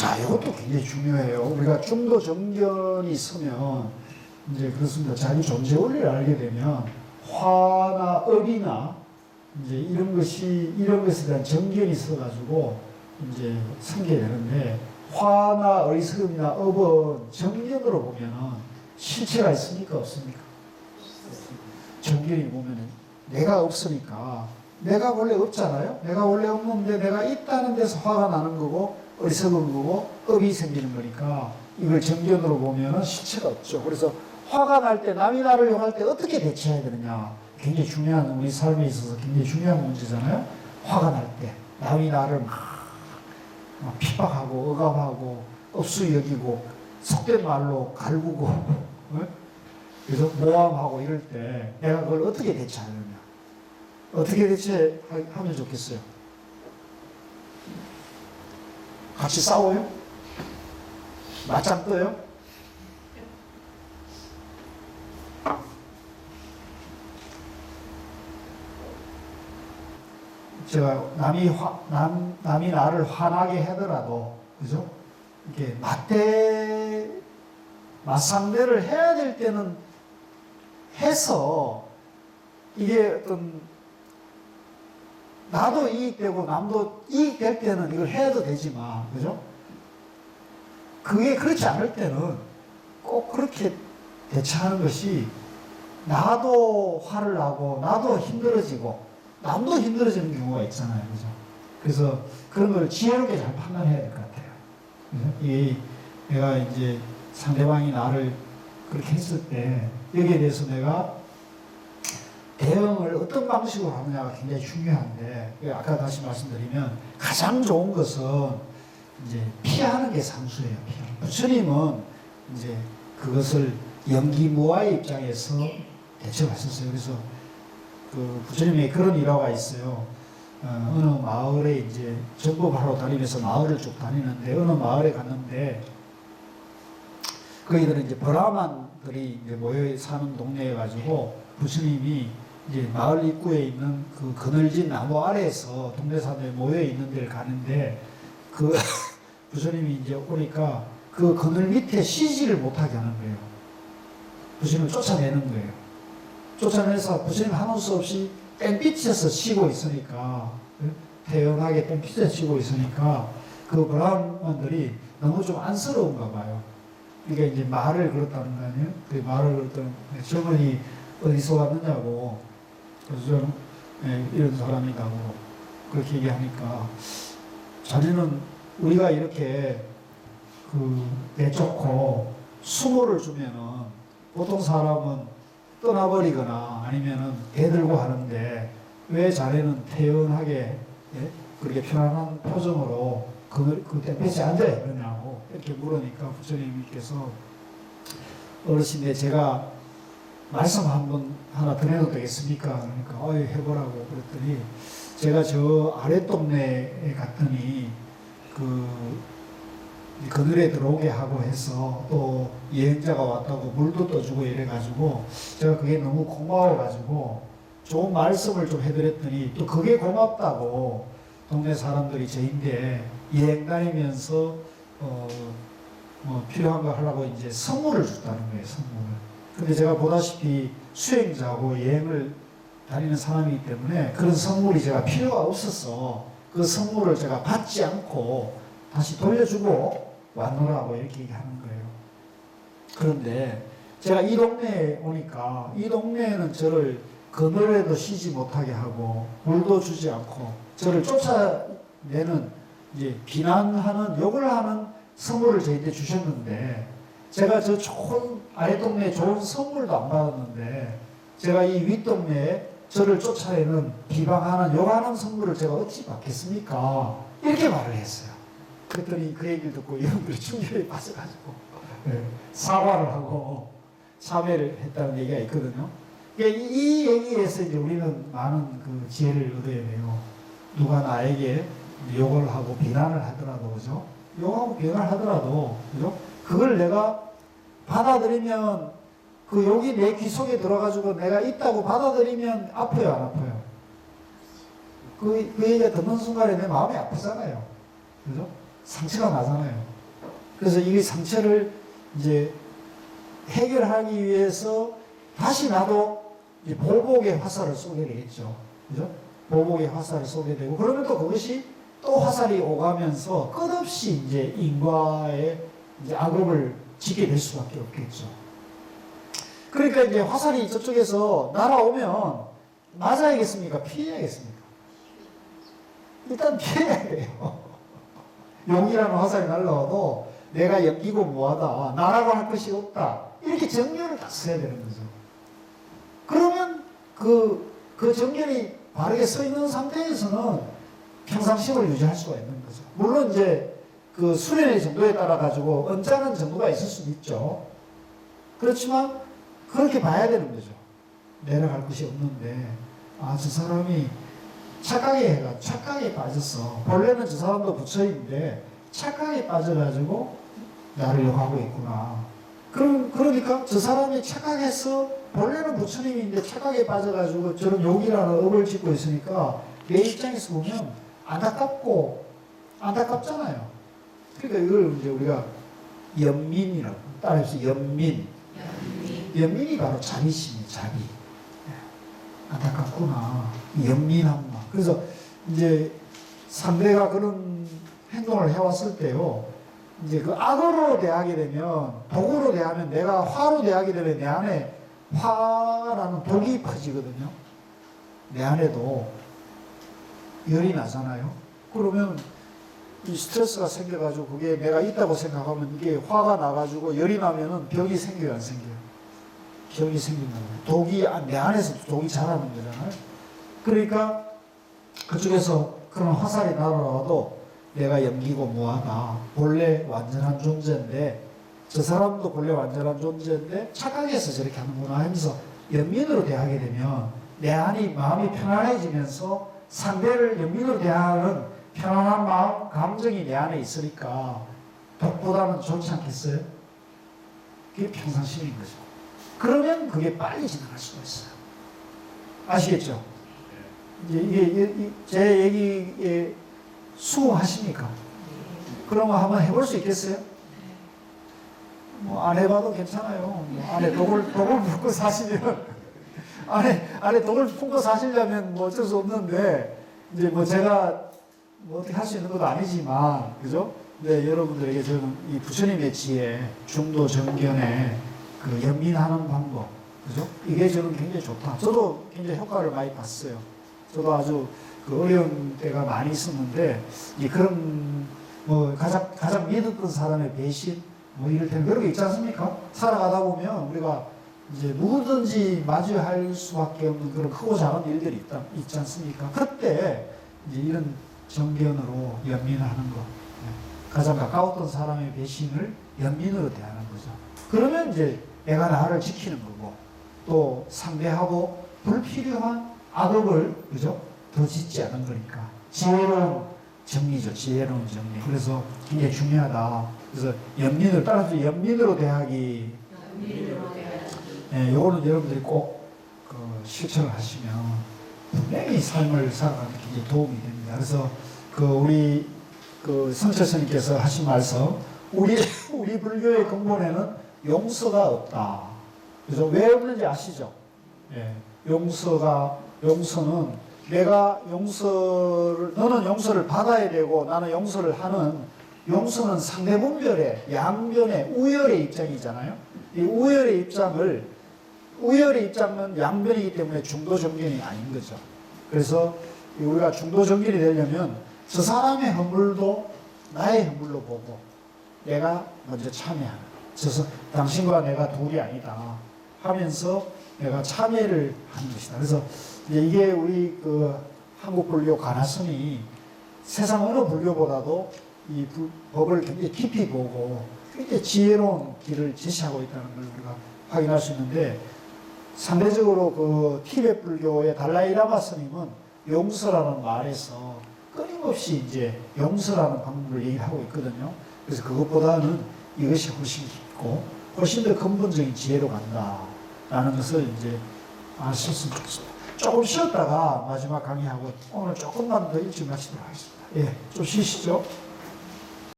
자, 이것도 굉장히 중요해요. 우리가 중도 정견이 있으면 이제 그렇습니다. 자기 존재 원리를 알게 되면 화나 업이나 이제 이런 것에 대한 정견이 있어가지고 이제 생기게 되는데, 화나 어리석음이나 업은 정견으로 보면은 실체가 있습니까? 없습니까? 정견이 보면은 내가 없으니까, 내가 원래 없잖아요? 내가 원래 없는데 내가 있다는 데서 화가 나는 거고, 어리석은 거고, 업이 생기는 거니까, 이걸 정견으로 보면은 실체가 없죠. 그래서 화가 날 때, 남이 나를 욕할 때 어떻게 대처해야 되느냐. 굉장히 중요한, 우리 삶에 있어서 굉장히 중요한 문제잖아요. 화가 날 때, 남이 나를 막 핍박하고, 억압하고, 업수 여기고, 속된 말로 갈구고, 그래서 모함하고 이럴 때, 내가 그걸 어떻게 대처하느냐. 어떻게 대처하면 좋겠어요? 같이 싸워요? 맞짱 떠요? 제가 남이 나를 화나게 하더라도, 그죠? 이렇게 맞상대를 해야 될 때는 해서, 이게 어떤, 나도 이익되고 남도 이익될 때는 이걸 해도 되지만, 그죠? 그게 그렇지 않을 때는 꼭 그렇게 대처하는 것이, 나도 화를 나고, 나도 힘들어지고, 남도 힘들어지는 경우가 있잖아요. 그죠? 그래서 그런 걸 지혜롭게 잘 판단해야 될 것 같아요. 그죠? 내가 이제 상대방이 나를 그렇게 했을 때, 여기에 대해서 내가 대응을 어떤 방식으로 하느냐가 굉장히 중요한데, 아까 다시 말씀드리면, 가장 좋은 것은 이제 피하는 게 상수예요. 부처님은 이제 그것을 연기무아의 입장에서 대처하셨어요. 그래서 그 부처님의 그런 일화가 있어요. 어느 마을에 이제 정법하러 다니면서 마을을 쭉 다니는데, 어느 마을에 갔는데, 거기들은 이제 브라만들이 이제 모여 사는 동네에 가지고, 부처님이 이제 마을 입구에 있는 그 그늘진 나무 아래에서 동네 사람들이 모여 있는 데를 가는데, 그 부처님이 이제 오니까 그 그늘 밑에 쉬지를 못하게 하는 거예요. 부처님을 쫓아내는 거예요. 쫓아내서 부처님 하는 수 없이 땡빛에서 쉬고 있으니까, 태연하게 땡빛에서 쉬고 있으니까, 그 브라만들이 너무 좀 안쓰러운가 봐요. 그러니까 이제 말을 걸었다는 거 아니에요? 그 말을 걸었더니, 저분이 어디서 왔느냐고, 그래서 좀, 이런 사람이라고 그렇게 얘기하니까, 자네는 우리가 이렇게 내쫓고 수모를 주면은, 보통 사람은 떠나버리거나 아니면은 대들고 하는데, 왜 자네는 태연하게, 그렇게 편안한 표정으로 그 땡볕에 앉아야 그러냐고 이렇게 물으니까, 부처님께서 어르신네, 제가 말씀 하나 드려도 되겠습니까? 그러니까 해보라고 그랬더니, 제가 저 아랫동네에 갔더니 그늘에 들어오게 하고 해서, 또 여행자가 왔다고 물도 떠주고 이래가지고, 제가 그게 너무 고마워가지고 좋은 말씀을 좀 해드렸더니, 또 그게 고맙다고 동네 사람들이 저인데 여행 다니면서 뭐 필요한 거 하려고 이제 선물을 줬다는 거예요. 선물을. 근데 제가 보다시피 수행자고 여행을 다니는 사람이기 때문에 그런 선물이 제가 필요가 없어서, 그 선물을 제가 받지 않고 다시 돌려주고 왔노라고 이렇게 얘기하는 거예요. 그런데 제가 이 동네에 오니까, 이 동네에는 저를 그늘에도 쉬지 못하게 하고 물도 주지 않고 저를 쫓아내는, 이제 비난하는, 욕을 하는 선물을 저희한테 주셨는데, 제가 저 좋은 아랫동네에 좋은 선물도 안 받았는데, 제가 이 윗동네에 저를 쫓아내는, 비방하는, 욕하는 선물을 제가 어찌 받겠습니까? 이렇게 말을 했어요. 그랬더니 그 얘기를 듣고 여러분들이 충격에 빠져가지고 사과를 하고 참회를 했다는 얘기가 있거든요. 그러니까 이 얘기에서 이제 우리는 많은 그 지혜를 얻어야 돼요. 누가 나에게 욕을 하고 비난을 하더라도, 그죠? 욕하고 비난을 하더라도, 그죠? 그걸 내가 받아들이면, 그 욕이 내 귀 속에 들어가지고 내가 있다고 받아들이면 아파요, 안 아파요? 그 얘기가 듣는 순간에 내 마음이 아프잖아요. 그죠? 상처가 나잖아요. 그래서 이 상처를 이제 해결하기 위해서 다시 나도 이제 보복의 화살을 쏘게 되겠죠. 그죠? 보복의 화살을 쏘게 되고, 그러면 또 그것이 또 화살이 오가면서 끝없이 이제 인과의 이제 악업을 짓게 될 수밖에 없겠죠. 그러니까 이제 화살이 저쪽에서 날아오면 맞아야겠습니까? 피해야겠습니까? 일단 피해야 돼요. 용이라는 화살이 날라와도 내가 연기고 뭐하다, 나라고 할 것이 없다, 이렇게 정견을 다 써야 되는 거죠. 그러면 그 정견이 바르게 서 있는 상태에서는 평상심을 유지할 수가 있는 거죠. 물론 이제 그 수련의 정도에 따라 가지고 언짢은 정도가 있을 수도 있죠. 그렇지만 그렇게 봐야 되는 거죠. 내려갈 것이 없는데, 아, 저 사람이 착각에 빠졌어. 본래는 저 사람도 부처인데 착각에 빠져가지고 나를 욕하고 있구나. 그러니까 저 사람이 착각해서 본래는 부처님인데 착각에 빠져가지고 저런 욕이라는 업을 짓고 있으니까 내 입장에서 보면 안타깝잖아요. 그러니까 이걸 이제 우리가 연민이라고, 따라해서 연민이 바로 자비심이에요. 자비. 안타깝구나. 연민한 마음. 그래서 이제 상대가 그런 행동을 해왔을 때요, 이제 그 악으로 대하게 되면, 독으로 대하면, 내가 화로 대하게 되면 내 안에 화라는 독이 퍼지거든요. 내 안에도 열이 나잖아요. 그러면 이 스트레스가 생겨가지고 그게 내가 있다고 생각하면 이게 화가 나가지고 열이 나면은 병이 생겨요, 안 생겨요? 병이 생긴다고. 독이 내 안에서 독이 자라는 거잖아요. 그러니까 그쪽에서 그런 화살이 날아와도 내가 염기고 무하다. 본래 완전한 존재인데, 저 사람도 본래 완전한 존재인데 착각해서 저렇게 하는구나 하면서 연민으로 대하게 되면 내 안이 마음이 편안해지면서 상대를 연민으로 대하는 편안한 마음, 감정이 내 안에 있으니까 독보다는 좋지 않겠어요? 그게 평상심인 거죠. 그러면 그게 빨리 지나갈 수가 있어요. 아시겠죠? 이게 제 얘기에 수긍하십니까? 그런 거 한번 해볼 수 있겠어요? 뭐 안 해봐도 괜찮아요. 뭐 안에 독을 품고 사시면 안에 독을 품고 사시려면 뭐 어쩔 수 없는데, 이제 뭐 제가 뭐 어떻게 할 수 있는 것도 아니지만, 그죠? 네, 여러분들에게 저는 이 부처님의 지혜, 중도 정견의 그 연민하는 방법, 그죠? 이게 저는 굉장히 좋다. 저도 굉장히 효과를 많이 봤어요. 저도 아주 그 어려운 때가 많이 있었는데, 이 그런 뭐 가장 믿었던 사람의 배신, 뭐 이럴 때는 그런 게 있지 않습니까? 살아가다 보면 우리가 이제 누구든지 마주할 수밖에 없는 그런 크고 작은 일들이 있지 않습니까? 그때 이제 이런 정견으로 연민하는 것, 가장 가까웠던 사람의 배신을 연민으로 대하는 거죠. 그러면 이제 내가 나를 지키는 거고, 또 상대하고 불필요한 악업을, 그죠? 더 짓지 않은 거니까. 지혜로운 정리죠. 지혜로운 정리. 그래서 굉장히 중요하다. 그래서 연민을, 따라서 연민으로 대하기. 네, 요거는 여러분들이 꼭 실천을 하시면 분명히 삶을 살아가는 데 굉장히 도움이 됩니다. 그래서 우리 성철 스님께서 하신 말씀, 우리 불교의 근본에는 용서가 없다. 그래서 왜 없는지 아시죠? 예, 용서는 내가 너는 용서를 받아야 되고 나는 용서를 하는, 용서는 상대분별의, 양변의, 우열의 입장이잖아요. 이 우열의 입장은 양변이기 때문에 중도정견이 아닌 거죠. 그래서 우리가 중도정견이 되려면 저 사람의 허물도 나의 허물로 보고 내가 먼저 참여하는, 당신과 내가 둘이 아니다 하면서 내가 참여를 하는 것이다. 그래서 이게 우리 한국 불교 가나선이 세상 어느 불교보다도 이 법을 굉장히 깊이 보고 굉장히 지혜로운 길을 제시하고 있다는 걸 우리가 확인할 수 있는데, 상대적으로 티베트 불교의 달라이라마 스님은 용서라는 말에서 끊임없이 이제 용서라는 방법을 얘기하고 있거든요. 그래서 그것보다는 이것이 훨씬 깊고 훨씬 더 근본적인 지혜로 간다라는 것을 이제 아셨으면 좋겠습니다. 조금 쉬었다가 마지막 강의하고 오늘 조금만 더 일찍 마치도록 하겠습니다. 예, 좀 쉬시죠.